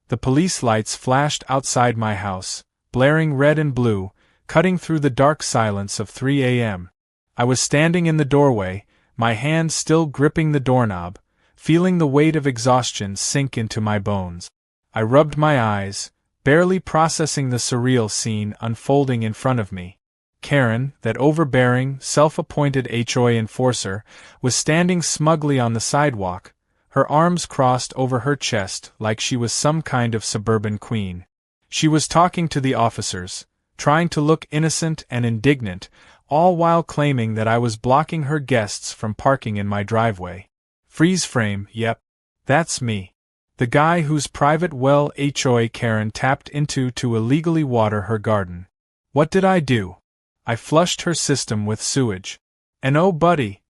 The police lights flashed outside my house, blaring red and blue, cutting through the dark silence of 3 a.m. I was standing in the doorway, my hand still gripping the doorknob, feeling the weight of exhaustion sink into my bones. I rubbed my eyes, barely processing the surreal scene unfolding in front of me. Karen, that overbearing, self-appointed HOA enforcer, was standing smugly on the sidewalk, her arms crossed over her chest like she was some kind of suburban queen. She was talking to the officers, trying to look innocent and indignant, all while claiming that I was blocking her guests from parking in my driveway. Freeze frame, yep. That's me. The guy whose private well HOA Karen tapped into to illegally water her garden. What did I do? I flushed her system with sewage. And oh buddy,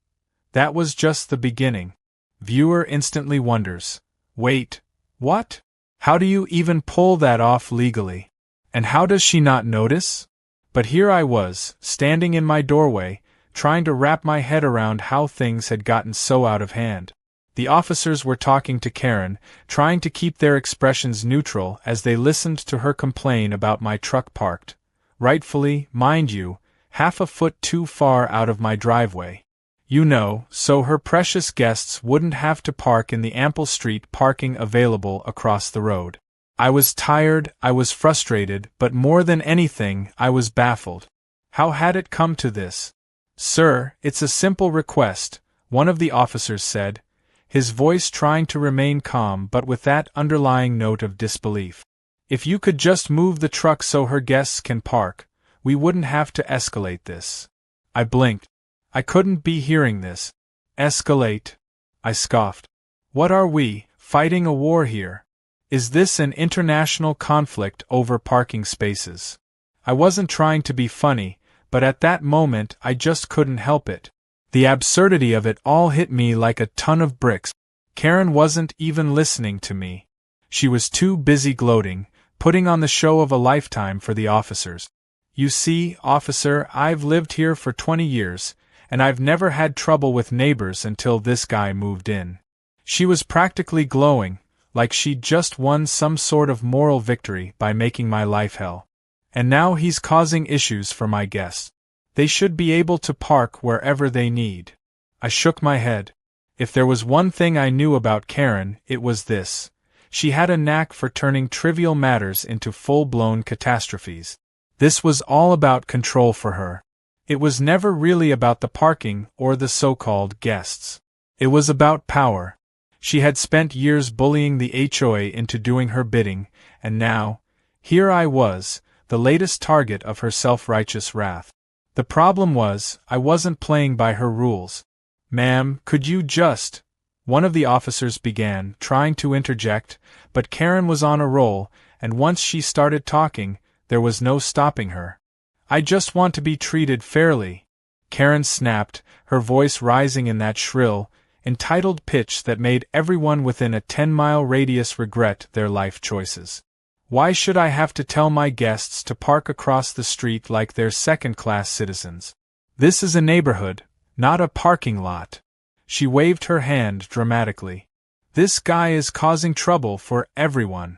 that was just the beginning. Viewer instantly wonders, wait, what? How do you even pull that off legally? And how does she not notice? But here I was, standing in my doorway, trying to wrap my head around how things had gotten so out of hand. The officers were talking to Karen, trying to keep their expressions neutral as they listened to her complain about my truck parked, rightfully, mind you, half a foot too far out of my driveway. You know, so her precious guests wouldn't have to park in the ample street parking available across the road. I was tired, I was frustrated, but more than anything, I was baffled. How had it come to this? Sir, it's a simple request, one of the officers said, his voice trying to remain calm but with that underlying note of disbelief. If you could just move the truck so her guests can park, we wouldn't have to escalate this. I blinked. I couldn't be hearing this. Escalate? I scoffed. What are we, fighting a war here? Is this an international conflict over parking spaces? I wasn't trying to be funny, but at that moment I just couldn't help it. The absurdity of it all hit me like a ton of bricks. Karen wasn't even listening to me. She was too busy gloating, putting on the show of a lifetime for the officers. You see, officer, I've lived here for 20 years, and I've never had trouble with neighbors until this guy moved in. She was practically glowing, like she'd just won some sort of moral victory by making my life hell. And now he's causing issues for my guests. They should be able to park wherever they need. I shook my head. If there was one thing I knew about Karen, it was this. She had a knack for turning trivial matters into full-blown catastrophes. This was all about control for her. It was never really about the parking or the so-called guests. It was about power. She had spent years bullying the HOA into doing her bidding, and now, here I was, the latest target of her self-righteous wrath. The problem was, I wasn't playing by her rules. Ma'am, could you just... One of the officers began, trying to interject, but Karen was on a roll, and once she started talking, there was no stopping her. I just want to be treated fairly. Karen snapped, her voice rising in that shrill, entitled pitch that made everyone within a 10-mile radius regret their life choices. Why should I have to tell my guests to park across the street like they're second-class citizens? This is a neighborhood, not a parking lot. She waved her hand dramatically. This guy is causing trouble for everyone.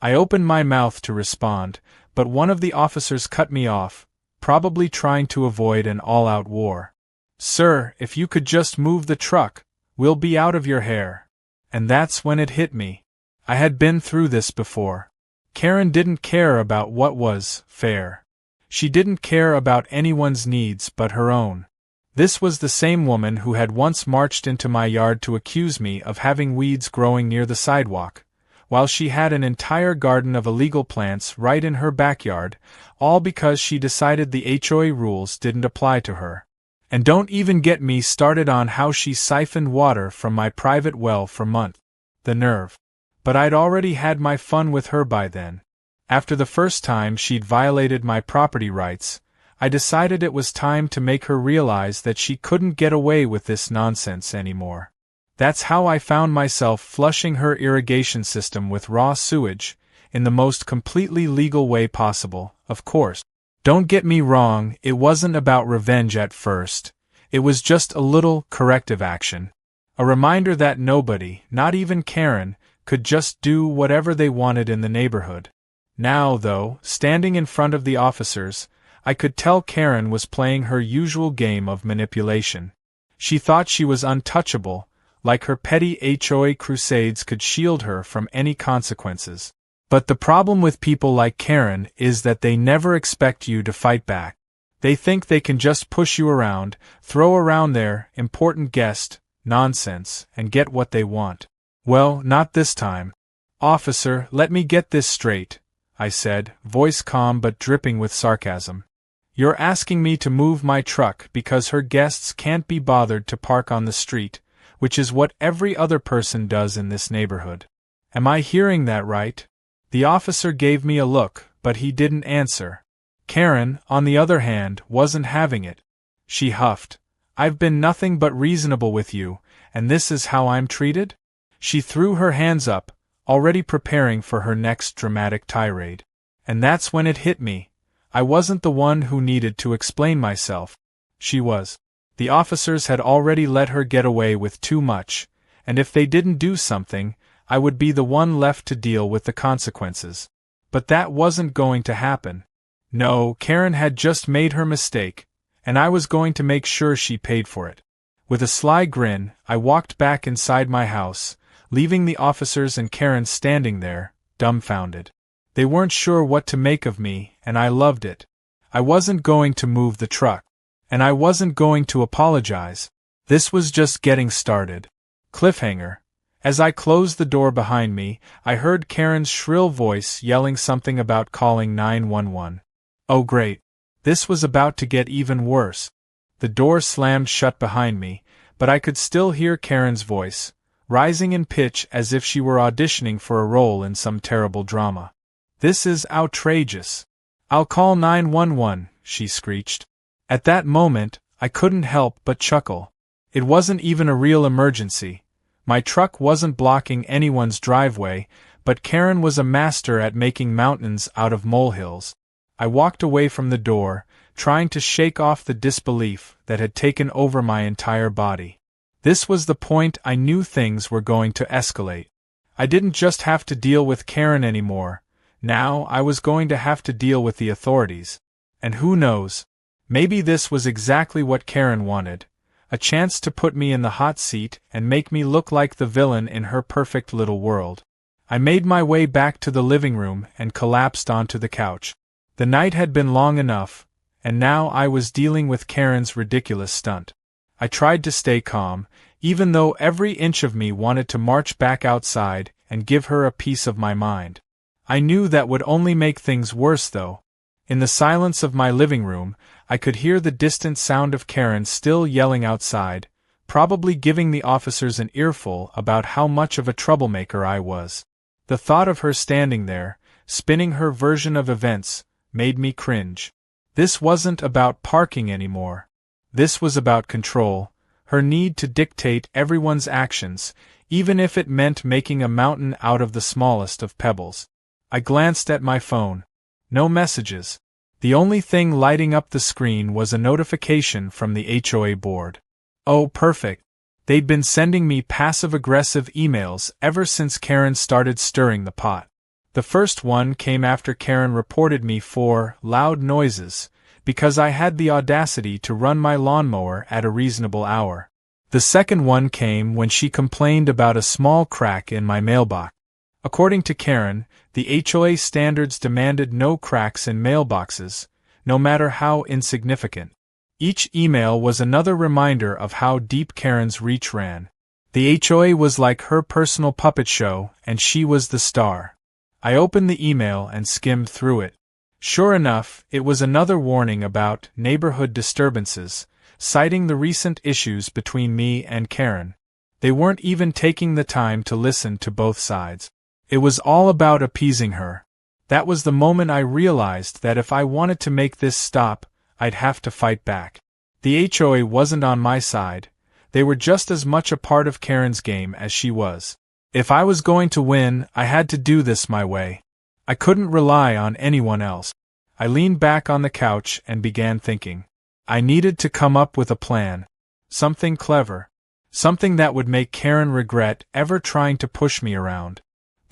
I opened my mouth to respond, but one of the officers cut me off, probably trying to avoid an all-out war. Sir, if you could just move the truck, we'll be out of your hair. And that's when it hit me. I had been through this before. Karen didn't care about what was fair. She didn't care about anyone's needs but her own. This was the same woman who had once marched into my yard to accuse me of having weeds growing near the sidewalk, while she had an entire garden of illegal plants right in her backyard, all because she decided the HOA rules didn't apply to her. And don't even get me started on how she siphoned water from my private well for months. The nerve. But I'd already had my fun with her by then. After the first time she'd violated my property rights, I decided it was time to make her realize that she couldn't get away with this nonsense anymore. That's how I found myself flushing her irrigation system with raw sewage, in the most completely legal way possible, of course. Don't get me wrong, it wasn't about revenge at first. It was just a little corrective action. A reminder that nobody, not even Karen, could just do whatever they wanted in the neighborhood. Now, though, standing in front of the officers, I could tell Karen was playing her usual game of manipulation. She thought she was untouchable, like her petty HOA crusades could shield her from any consequences. But the problem with people like Karen is that they never expect you to fight back. They think they can just push you around, throw around their important guest nonsense, and get what they want. Well, not this time. Officer, let me get this straight, I said, voice calm but dripping with sarcasm. You're asking me to move my truck because her guests can't be bothered to park on the street, which is what every other person does in this neighborhood. Am I hearing that right? The officer gave me a look, but he didn't answer. Karen, on the other hand, wasn't having it. She huffed. I've been nothing but reasonable with you, and this is how I'm treated? She threw her hands up, already preparing for her next dramatic tirade. And that's when it hit me. I wasn't the one who needed to explain myself. She was. The officers had already let her get away with too much, and if they didn't do something, I would be the one left to deal with the consequences. But that wasn't going to happen. No, Karen had just made her mistake, and I was going to make sure she paid for it. With a sly grin, I walked back inside my house, leaving the officers and Karen standing there, dumbfounded. They weren't sure what to make of me, and I loved it. I wasn't going to move the truck. And I wasn't going to apologize. This was just getting started. Cliffhanger. As I closed the door behind me, I heard Karen's shrill voice yelling something about calling 911. Oh great. This was about to get even worse. The door slammed shut behind me, but I could still hear Karen's voice, rising in pitch as if she were auditioning for a role in some terrible drama. This is outrageous. I'll call 911, she screeched. At that moment, I couldn't help but chuckle. It wasn't even a real emergency. My truck wasn't blocking anyone's driveway, but Karen was a master at making mountains out of molehills. I walked away from the door, trying to shake off the disbelief that had taken over my entire body. This was the point I knew things were going to escalate. I didn't just have to deal with Karen anymore. Now I was going to have to deal with the authorities. And who knows? Maybe this was exactly what Karen wanted. A chance to put me in the hot seat and make me look like the villain in her perfect little world. I made my way back to the living room and collapsed onto the couch. The night had been long enough, and now I was dealing with Karen's ridiculous stunt. I tried to stay calm, even though every inch of me wanted to march back outside and give her a piece of my mind. I knew that would only make things worse, though. In the silence of my living room, I could hear the distant sound of Karen still yelling outside, probably giving the officers an earful about how much of a troublemaker I was. The thought of her standing there, spinning her version of events, made me cringe. This wasn't about parking anymore. This was about control, her need to dictate everyone's actions, even if it meant making a mountain out of the smallest of pebbles. I glanced at my phone. No messages. The only thing lighting up the screen was a notification from the HOA board. Oh, perfect. They'd been sending me passive-aggressive emails ever since Karen started stirring the pot. The first one came after Karen reported me for loud noises, because I had the audacity to run my lawnmower at a reasonable hour. The second one came when she complained about a small crack in my mailbox. According to Karen, the HOA standards demanded no cracks in mailboxes, no matter how insignificant. Each email was another reminder of how deep Karen's reach ran. The HOA was like her personal puppet show, and she was the star. I opened the email and skimmed through it. Sure enough, it was another warning about neighborhood disturbances, citing the recent issues between me and Karen. They weren't even taking the time to listen to both sides. It was all about appeasing her. That was the moment I realized that if I wanted to make this stop, I'd have to fight back. The HOA wasn't on my side. They were just as much a part of Karen's game as she was. If I was going to win, I had to do this my way. I couldn't rely on anyone else. I leaned back on the couch and began thinking. I needed to come up with a plan. Something clever. Something that would make Karen regret ever trying to push me around.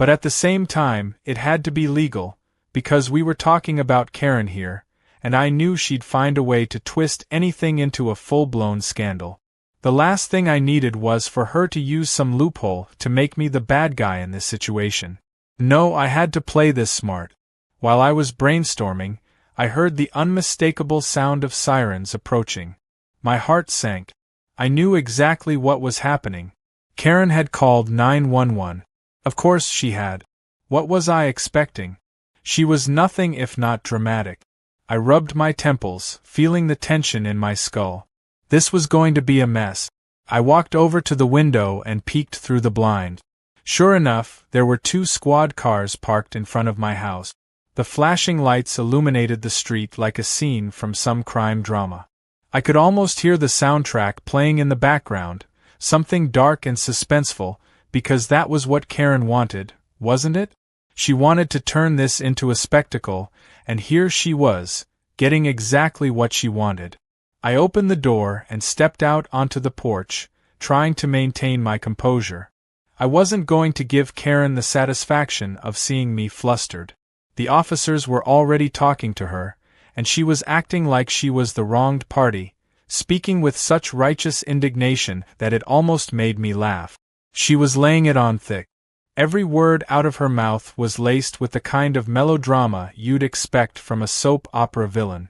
But at the same time, it had to be legal, because we were talking about Karen here, and I knew she'd find a way to twist anything into a full-blown scandal. The last thing I needed was for her to use some loophole to make me the bad guy in this situation. No, I had to play this smart. While I was brainstorming, I heard the unmistakable sound of sirens approaching. My heart sank. I knew exactly what was happening. Karen had called 911. Of course she had. What was I expecting? She was nothing if not dramatic. I rubbed my temples, feeling the tension in my skull. This was going to be a mess. I walked over to the window and peeked through the blind. Sure enough, there were 2 squad cars parked in front of my house. The flashing lights illuminated the street like a scene from some crime drama. I could almost hear the soundtrack playing in the background, something dark and suspenseful, because that was what Karen wanted, wasn't it? She wanted to turn this into a spectacle, and here she was, getting exactly what she wanted. I opened the door and stepped out onto the porch, trying to maintain my composure. I wasn't going to give Karen the satisfaction of seeing me flustered. The officers were already talking to her, and she was acting like she was the wronged party, speaking with such righteous indignation that it almost made me laugh. She was laying it on thick. Every word out of her mouth was laced with the kind of melodrama you'd expect from a soap opera villain.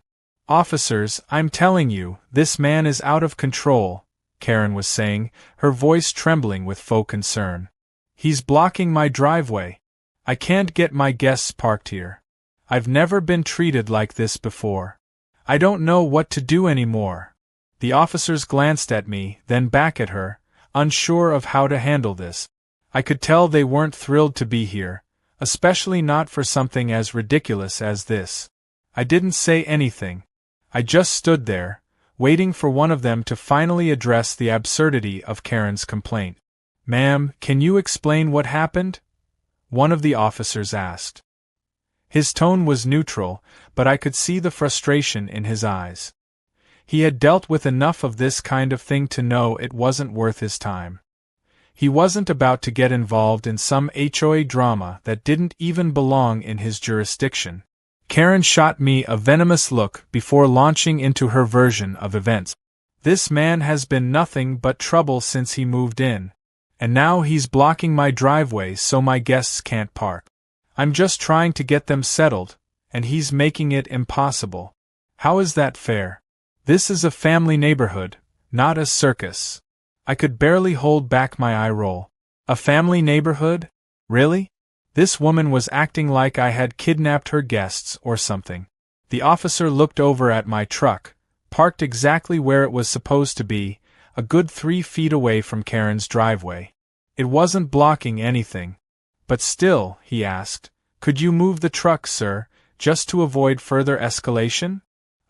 "Officers, I'm telling you, this man is out of control," Karen was saying, her voice trembling with faux concern. "He's blocking my driveway. I can't get my guests parked here. I've never been treated like this before. I don't know what to do anymore." The officers glanced at me, then back at her, unsure of how to handle this. I could tell they weren't thrilled to be here, especially not for something as ridiculous as this. I didn't say anything. I just stood there, waiting for one of them to finally address the absurdity of Karen's complaint. "Ma'am, can you explain what happened?" one of the officers asked. His tone was neutral, but I could see the frustration in his eyes. He had dealt with enough of this kind of thing to know it wasn't worth his time. He wasn't about to get involved in some HOA drama that didn't even belong in his jurisdiction. Karen shot me a venomous look before launching into her version of events. "This man has been nothing but trouble since he moved in. And now he's blocking my driveway so my guests can't park. I'm just trying to get them settled, and he's making it impossible. How is that fair? This is a family neighborhood, not a circus." I could barely hold back my eye roll. A family neighborhood? Really? This woman was acting like I had kidnapped her guests or something. The officer looked over at my truck, parked exactly where it was supposed to be, a good 3 feet away from Karen's driveway. It wasn't blocking anything. "But still," he asked, "could you move the truck, sir, just to avoid further escalation?"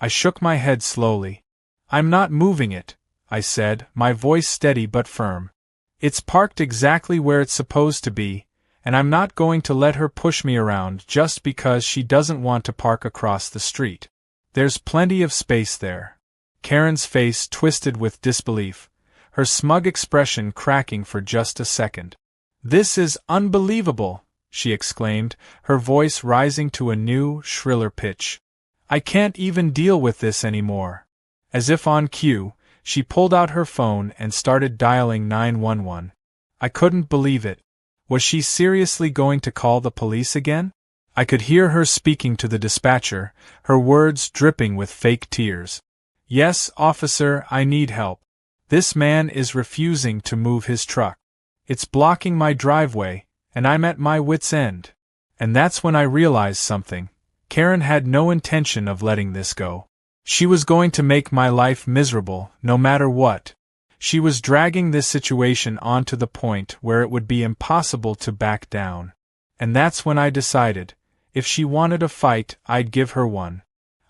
I shook my head slowly. "I'm not moving it," I said, my voice steady but firm. "It's parked exactly where it's supposed to be, and I'm not going to let her push me around just because she doesn't want to park across the street. There's plenty of space there." Karen's face twisted with disbelief, her smug expression cracking for just a second. "This is unbelievable," she exclaimed, her voice rising to a new, shriller pitch. "I can't even deal with this anymore." As if on cue, she pulled out her phone and started dialing 911. I couldn't believe it. Was she seriously going to call the police again? I could hear her speaking to the dispatcher, her words dripping with fake tears. "Yes, officer, I need help. This man is refusing to move his truck. It's blocking my driveway, and I'm at my wit's end." And that's when I realized something. Karen had no intention of letting this go. She was going to make my life miserable, no matter what. She was dragging this situation on to the point where it would be impossible to back down. And that's when I decided, if she wanted a fight, I'd give her one.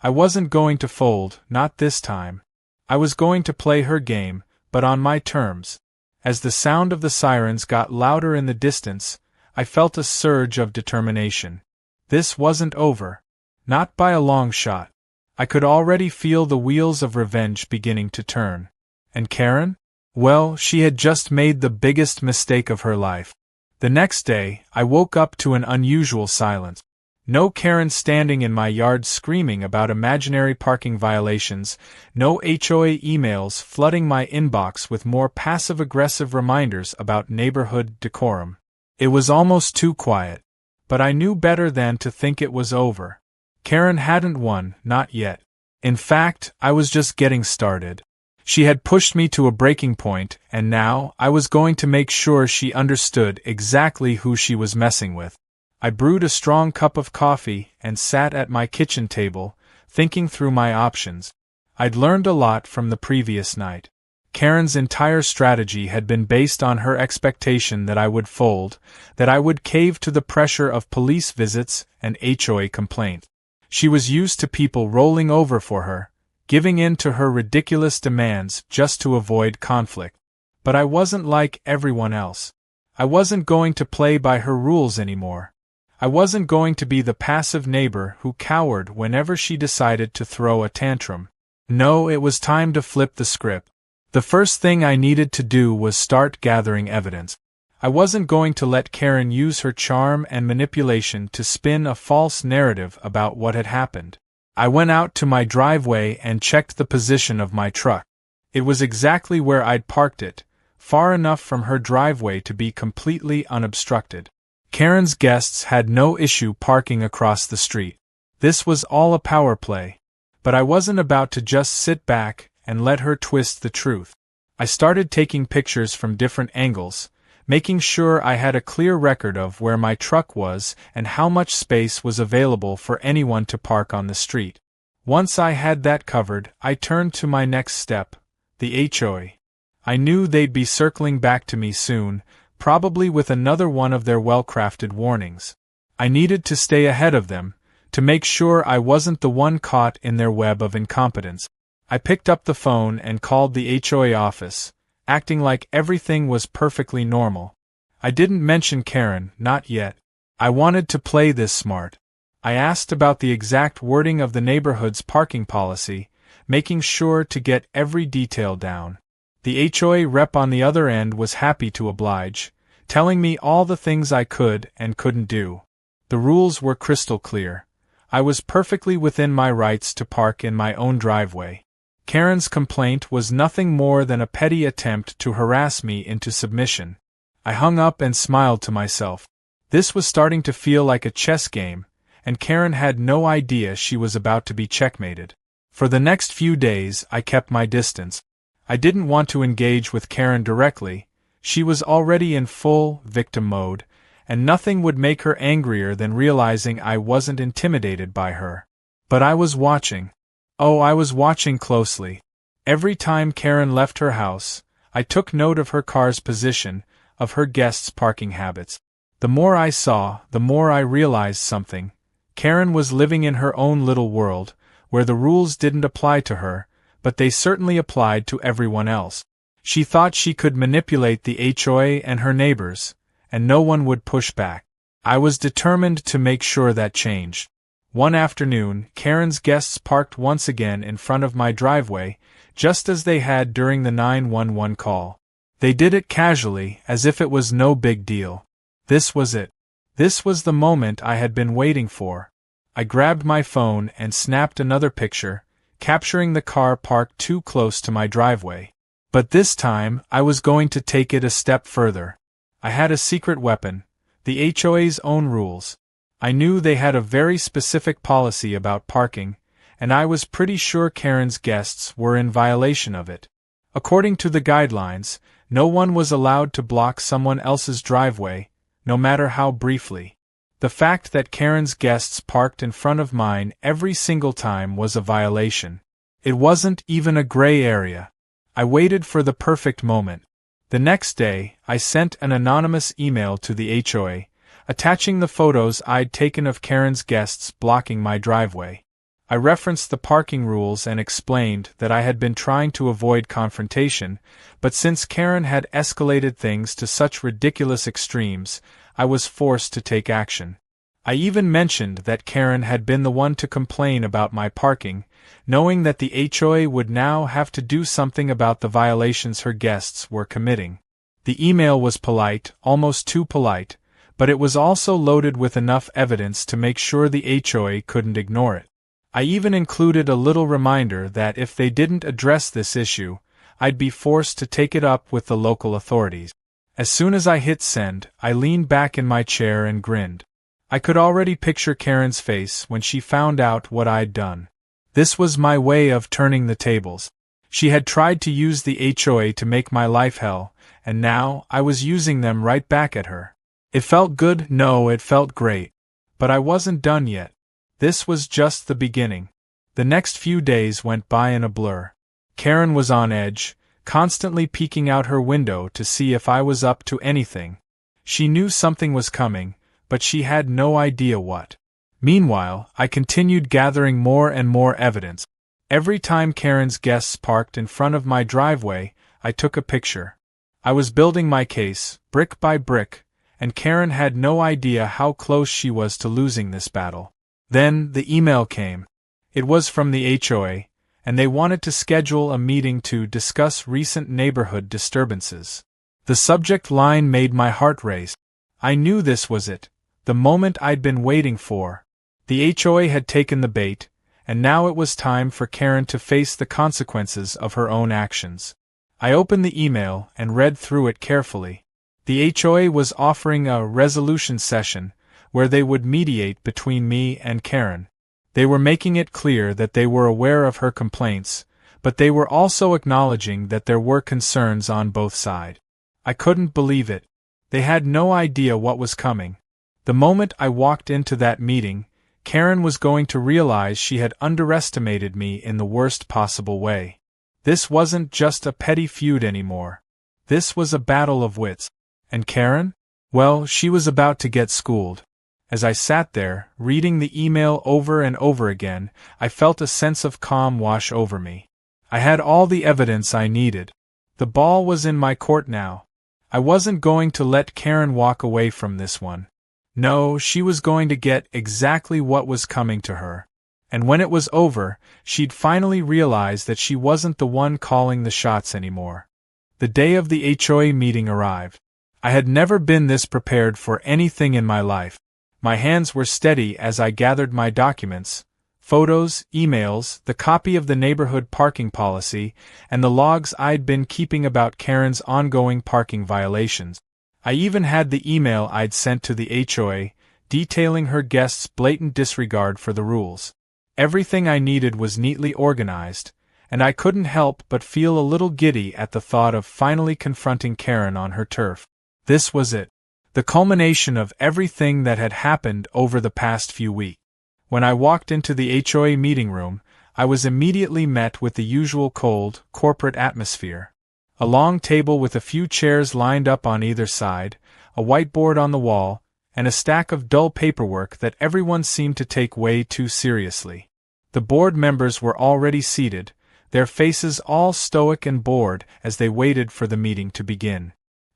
I wasn't going to fold, not this time. I was going to play her game, but on my terms. As the sound of the sirens got louder in the distance, I felt a surge of determination. This wasn't over. Not by a long shot. I could already feel the wheels of revenge beginning to turn. And Karen? Well, she had just made the biggest mistake of her life. The next day, I woke up to an unusual silence. No Karen standing in my yard screaming about imaginary parking violations, no HOA emails flooding my inbox with more passive-aggressive reminders about neighborhood decorum. It was almost too quiet. But I knew better than to think it was over. Karen hadn't won, not yet. In fact, I was just getting started. She had pushed me to a breaking point, and now I was going to make sure she understood exactly who she was messing with. I brewed a strong cup of coffee and sat at my kitchen table, thinking through my options. I'd learned a lot from the previous night. Karen's entire strategy had been based on her expectation that I would fold, that I would cave to the pressure of police visits and HOA complaints. She was used to people rolling over for her, giving in to her ridiculous demands just to avoid conflict. But I wasn't like everyone else. I wasn't going to play by her rules anymore. I wasn't going to be the passive neighbor who cowered whenever she decided to throw a tantrum. No, it was time to flip the script. The first thing I needed to do was start gathering evidence. I wasn't going to let Karen use her charm and manipulation to spin a false narrative about what had happened. I went out to my driveway and checked the position of my truck. It was exactly where I'd parked it, far enough from her driveway to be completely unobstructed. Karen's guests had no issue parking across the street. This was all a power play. But I wasn't about to just sit back and let her twist the truth. I started taking pictures from different angles, making sure I had a clear record of where my truck was and how much space was available for anyone to park on the street. Once I had that covered, I turned to my next step, the HOA. I knew they'd be circling back to me soon, probably with another one of their well-crafted warnings. I needed to stay ahead of them, to make sure I wasn't the one caught in their web of incompetence. I picked up the phone and called the HOA office, acting like everything was perfectly normal. I didn't mention Karen, not yet. I wanted to play this smart. I asked about the exact wording of the neighborhood's parking policy, making sure to get every detail down. The HOA rep on the other end was happy to oblige, telling me all the things I could and couldn't do. The rules were crystal clear. I was perfectly within my rights to park in my own driveway. Karen's complaint was nothing more than a petty attempt to harass me into submission. I hung up and smiled to myself. This was starting to feel like a chess game, and Karen had no idea she was about to be checkmated. For the next few days, I kept my distance. I didn't want to engage with Karen directly. She was already in full victim mode, and nothing would make her angrier than realizing I wasn't intimidated by her. But I was watching. Oh, I was watching closely. Every time Karen left her house, I took note of her car's position, of her guests' parking habits. The more I saw, the more I realized something. Karen was living in her own little world, where the rules didn't apply to her, but they certainly applied to everyone else. She thought she could manipulate the HOA and her neighbors, and no one would push back. I was determined to make sure that changed. One afternoon, Karen's guests parked once again in front of my driveway, just as they had during the 911 call. They did it casually, as if it was no big deal. This was it. This was the moment I had been waiting for. I grabbed my phone and snapped another picture, capturing the car parked too close to my driveway. But this time, I was going to take it a step further. I had a secret weapon, the HOA's own rules. I knew they had a very specific policy about parking, and I was pretty sure Karen's guests were in violation of it. According to the guidelines, no one was allowed to block someone else's driveway, no matter how briefly. The fact that Karen's guests parked in front of mine every single time was a violation. It wasn't even a gray area. I waited for the perfect moment. The next day, I sent an anonymous email to the HOA, attaching the photos I'd taken of Karen's guests blocking my driveway. I referenced the parking rules and explained that I had been trying to avoid confrontation, but since Karen had escalated things to such ridiculous extremes, I was forced to take action. I even mentioned that Karen had been the one to complain about my parking, knowing that the HOA would now have to do something about the violations her guests were committing. The email was polite, almost too polite, but it was also loaded with enough evidence to make sure the HOA couldn't ignore it. I even included a little reminder that if they didn't address this issue, I'd be forced to take it up with the local authorities. As soon as I hit send, I leaned back in my chair and grinned. I could already picture Karen's face when she found out what I'd done. This was my way of turning the tables. She had tried to use the HOA to make my life hell, and now I was using them right back at her. It felt good, no, it felt great. But I wasn't done yet. This was just the beginning. The next few days went by in a blur. Karen was on edge, constantly peeking out her window to see if I was up to anything. She knew something was coming, but she had no idea what. Meanwhile, I continued gathering more and more evidence. Every time Karen's guests parked in front of my driveway, I took a picture. I was building my case, brick by brick, and Karen had no idea how close she was to losing this battle. Then the email came. It was from the HOA, and they wanted to schedule a meeting to discuss recent neighborhood disturbances. The subject line made my heart race. I knew this was it, the moment I'd been waiting for. The HOA had taken the bait, and now it was time for Karen to face the consequences of her own actions. I opened the email and read through it carefully. The HOA was offering a resolution session where they would mediate between me and Karen. They were making it clear that they were aware of her complaints, but they were also acknowledging that there were concerns on both sides. I couldn't believe it. They had no idea what was coming. The moment I walked into that meeting, Karen was going to realize she had underestimated me in the worst possible way. This wasn't just a petty feud anymore. This was a battle of wits. And Karen? Well, she was about to get schooled. As I sat there, reading the email over and over again, I felt a sense of calm wash over me. I had all the evidence I needed. The ball was in my court now. I wasn't going to let Karen walk away from this one. No, she was going to get exactly what was coming to her. And when it was over, she'd finally realize that she wasn't the one calling the shots anymore. The day of the HOA meeting arrived. I had never been this prepared for anything in my life. My hands were steady as I gathered my documents, photos, emails, the copy of the neighborhood parking policy, and the logs I'd been keeping about Karen's ongoing parking violations. I even had the email I'd sent to the HOA, detailing her guests' blatant disregard for the rules. Everything I needed was neatly organized, and I couldn't help but feel a little giddy at the thought of finally confronting Karen on her turf. This was it. The culmination of everything that had happened over the past few weeks. When I walked into the HOA meeting room, I was immediately met with the usual cold, corporate atmosphere. A long table with a few chairs lined up on either side, a whiteboard on the wall, and a stack of dull paperwork that everyone seemed to take way too seriously. The board members were already seated, their faces all stoic and bored as they waited for the meeting to begin.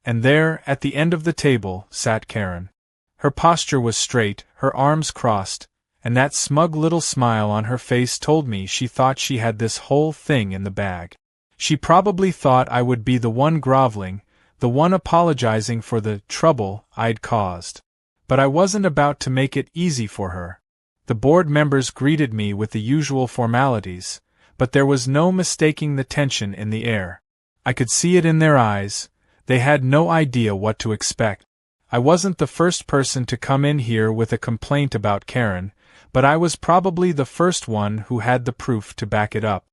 And there, at the end of the table, sat Karen. Her posture was straight, her arms crossed, and that smug little smile on her face told me she thought she had this whole thing in the bag. She probably thought I would be the one groveling, the one apologizing for the trouble I'd caused. But I wasn't about to make it easy for her. The board members greeted me with the usual formalities, but there was no mistaking the tension in the air. I could see it in their eyes. They had no idea what to expect. I wasn't the first person to come in here with a complaint about Karen, but I was probably the first one who had the proof to back it up.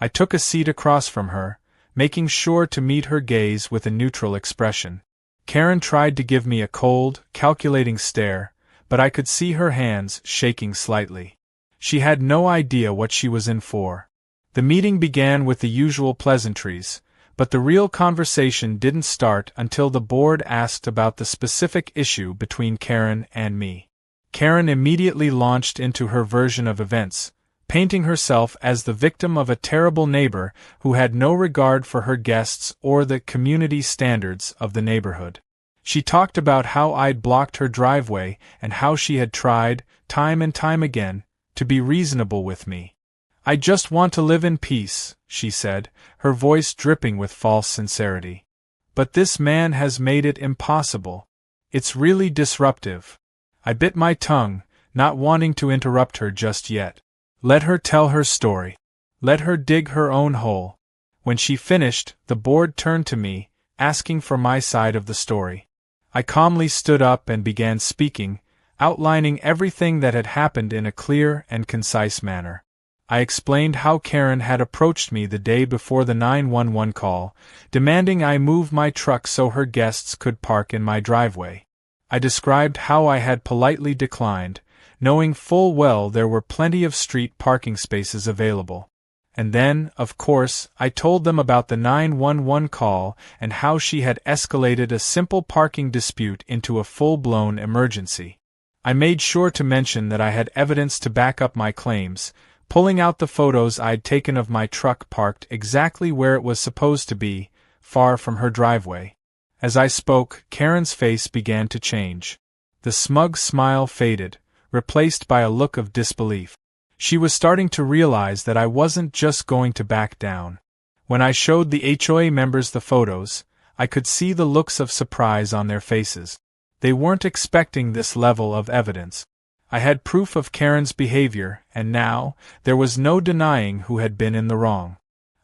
I took a seat across from her, making sure to meet her gaze with a neutral expression. Karen tried to give me a cold, calculating stare, but I could see her hands shaking slightly. She had no idea what she was in for. The meeting began with the usual pleasantries, but the real conversation didn't start until the board asked about the specific issue between Karen and me. Karen immediately launched into her version of events, painting herself as the victim of a terrible neighbor who had no regard for her guests or the community standards of the neighborhood. She talked about how I'd blocked her driveway and how she had tried, time and time again, to be reasonable with me. "I just want to live in peace," she said, her voice dripping with false sincerity. "But this man has made it impossible. It's really disruptive. I bit my tongue, not wanting to interrupt her just yet. Let her tell her story. Let her dig her own hole. When she finished, the board turned to me, asking for my side of the story. I calmly stood up and began speaking, outlining everything that had happened in a clear and concise manner. I explained how Karen had approached me the day before the 911 call, demanding I move my truck so her guests could park in my driveway. I described how I had politely declined, knowing full well there were plenty of street parking spaces available. And then, of course, I told them about the 911 call and how she had escalated a simple parking dispute into a full-blown emergency. I made sure to mention that I had evidence to back up my claims, pulling out the photos I'd taken of my truck parked exactly where it was supposed to be, far from her driveway. As I spoke, Karen's face began to change. The smug smile faded, replaced by a look of disbelief. She was starting to realize that I wasn't just going to back down. When I showed the HOA members the photos, I could see the looks of surprise on their faces. They weren't expecting this level of evidence. I had proof of Karen's behavior, and now, there was no denying who had been in the wrong.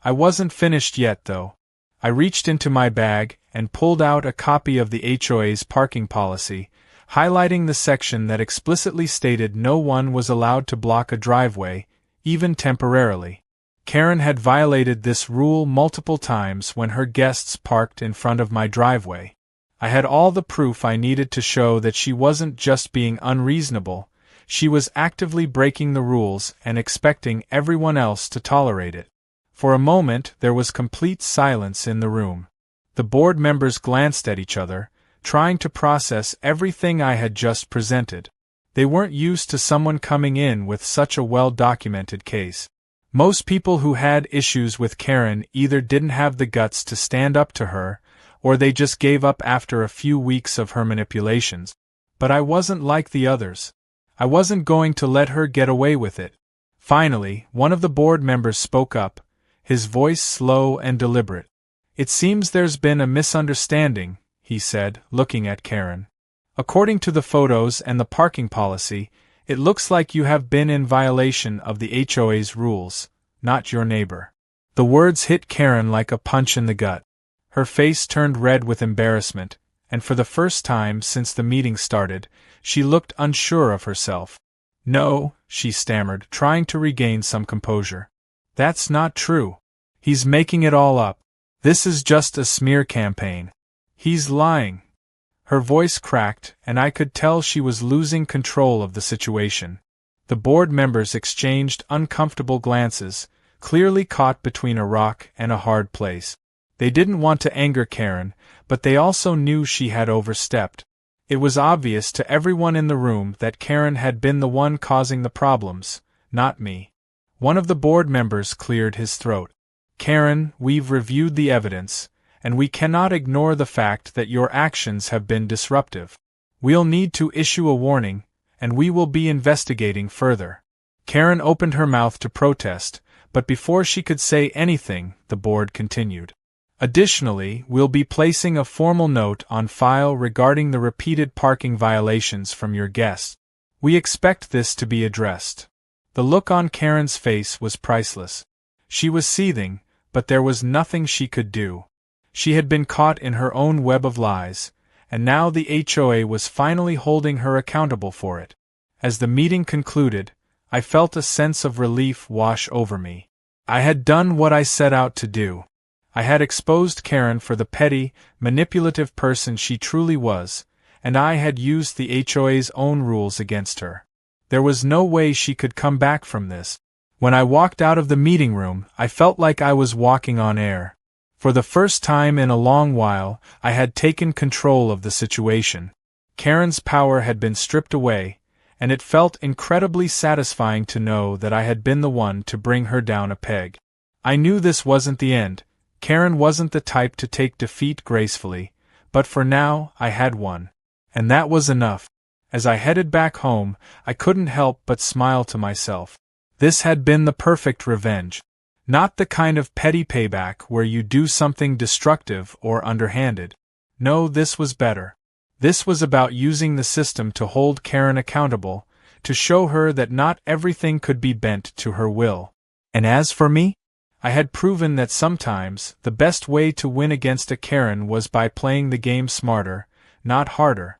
I wasn't finished yet, though. I reached into my bag and pulled out a copy of the HOA's parking policy, highlighting the section that explicitly stated no one was allowed to block a driveway, even temporarily. Karen had violated this rule multiple times when her guests parked in front of my driveway. I had all the proof I needed to show that she wasn't just being unreasonable, she was actively breaking the rules and expecting everyone else to tolerate it. For a moment, there was complete silence in the room. The board members glanced at each other, trying to process everything I had just presented. They weren't used to someone coming in with such a well-documented case. Most people who had issues with Karen either didn't have the guts to stand up to her, or they just gave up after a few weeks of her manipulations. But I wasn't like the others. I wasn't going to let her get away with it. Finally, one of the board members spoke up, his voice slow and deliberate. "It seems there's been a misunderstanding," he said, looking at Karen. "According to the photos and the parking policy, it looks like you have been in violation of the HOA's rules, not your neighbor." The words hit Karen like a punch in the gut. Her face turned red with embarrassment, and for the first time since the meeting started, she looked unsure of herself. "No," she stammered, trying to regain some composure. "That's not true. He's making it all up. This is just a smear campaign. He's lying." Her voice cracked, and I could tell she was losing control of the situation. The board members exchanged uncomfortable glances, clearly caught between a rock and a hard place. They didn't want to anger Karen, but they also knew she had overstepped. It was obvious to everyone in the room that Karen had been the one causing the problems, not me. One of the board members cleared his throat. "Karen, we've reviewed the evidence, and we cannot ignore the fact that your actions have been disruptive. We'll need to issue a warning, and we will be investigating further." Karen opened her mouth to protest, but before she could say anything, the board continued. "Additionally, we'll be placing a formal note on file regarding the repeated parking violations from your guests. We expect this to be addressed." The look on Karen's face was priceless. She was seething, but there was nothing she could do. She had been caught in her own web of lies, and now the HOA was finally holding her accountable for it. As the meeting concluded, I felt a sense of relief wash over me. I had done what I set out to do. I had exposed Karen for the petty, manipulative person she truly was, and I had used the HOA's own rules against her. There was no way she could come back from this. When I walked out of the meeting room, I felt like I was walking on air. For the first time in a long while, I had taken control of the situation. Karen's power had been stripped away, and it felt incredibly satisfying to know that I had been the one to bring her down a peg. I knew this wasn't the end. Karen wasn't the type to take defeat gracefully, but for now, I had won. And that was enough. As I headed back home, I couldn't help but smile to myself. This had been the perfect revenge. Not the kind of petty payback where you do something destructive or underhanded. No, this was better. This was about using the system to hold Karen accountable, to show her that not everything could be bent to her will. And as for me, I had proven that sometimes the best way to win against a Karen was by playing the game smarter, not harder.